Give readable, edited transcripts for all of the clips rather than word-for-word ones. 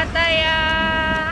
Pattaya.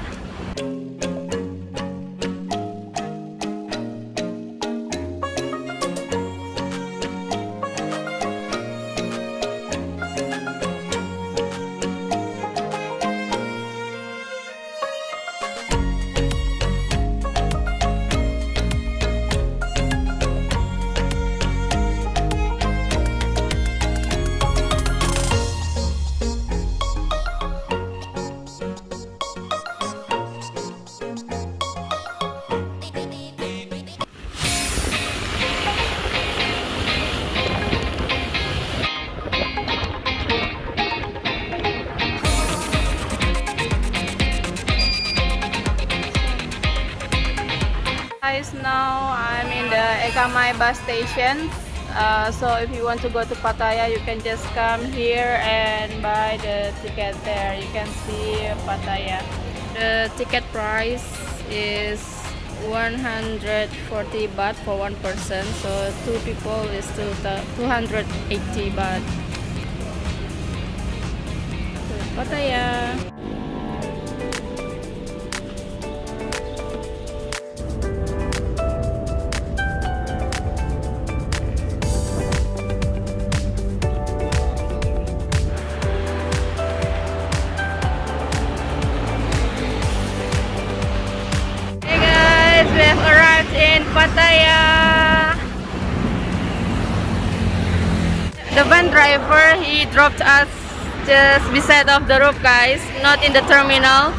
Guys, now I'm in the Ekamai bus station. So if you want to go to Pattaya, you can just come here and buy the ticket there. You can see Pattaya. The ticket price is 140 baht for one person. So two people is 280 baht. So, Pattaya. We have arrived in Pattaya. The van driver, he dropped us just beside of the roof, guys, not in the terminal.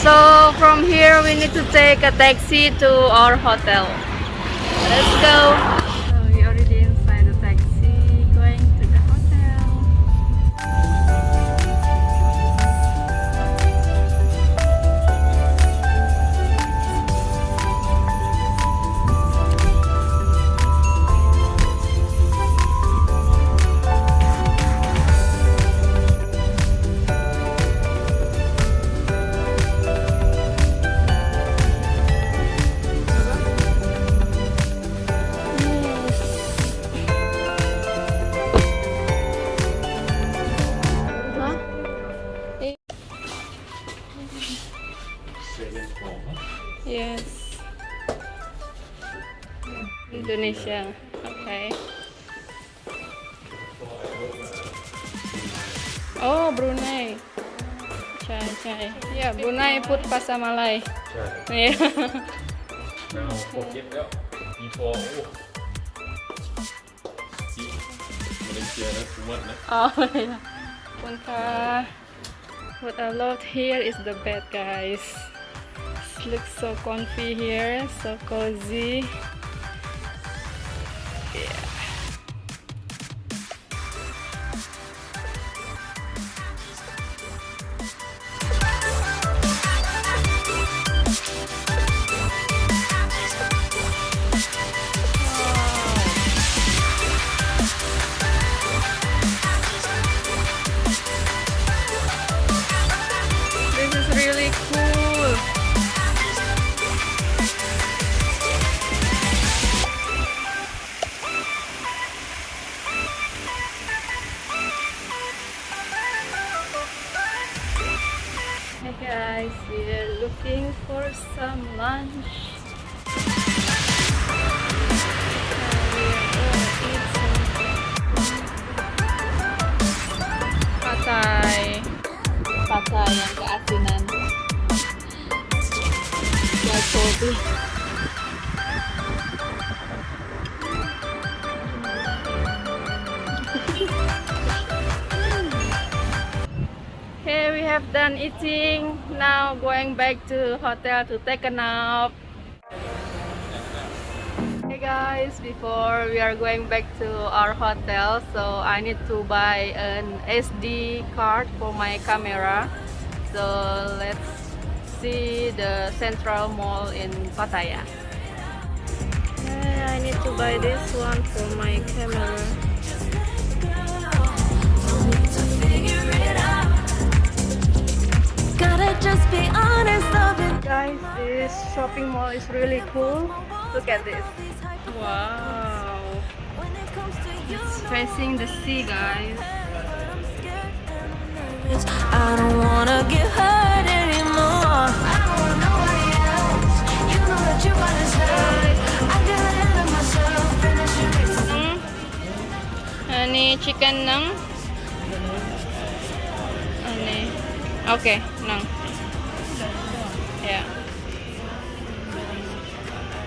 So from here we need to take a taxi to our hotel. Let's go. So we already inside the taxi, going to the hotel. Yes. Indonesia. Okay. Oh, Brunei. Chai. Yeah, Brunei put Pasar Malay. Yeah. Now forget that. Before Malaysia too much. Oh yeah. Punta. What I love here is the bed, guys. It looks so comfy here, so cozy. Yeah. This is really cool. Hey guys, we're looking for some lunch. Pattaya yang keasinan. Ya kopi. Okay, we have done eating. Now going back to hotel to take a nap. Hey guys, before we are going back to our hotel, so I need to buy an SD card for my camera. So let's see the Central Mall in Pattaya. I need to buy this one for my camera. Just be honest of it. Guys, this shopping mall is really cool. Look at this. Wow. It's facing the sea, guys. I don't wanna get hurt chicken nang? Ani. Okay, nang. Yeah.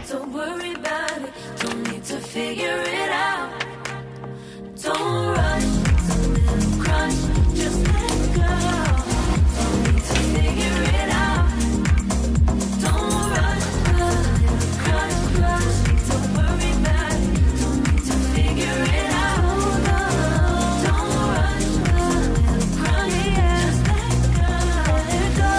Don't worry about it, don't need to figure it out. Don't rush, it's a little crush, just let go. Don't need to figure it out. Don't rush, a little crush, crush. Don't worry about it, don't need to figure it out. Don't rush, a little crush, just let go. Let go.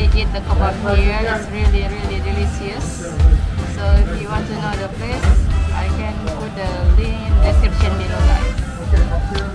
I eat the kebab here. It's really, really delicious. So if you want to know the place, I can put the link in description below, guys.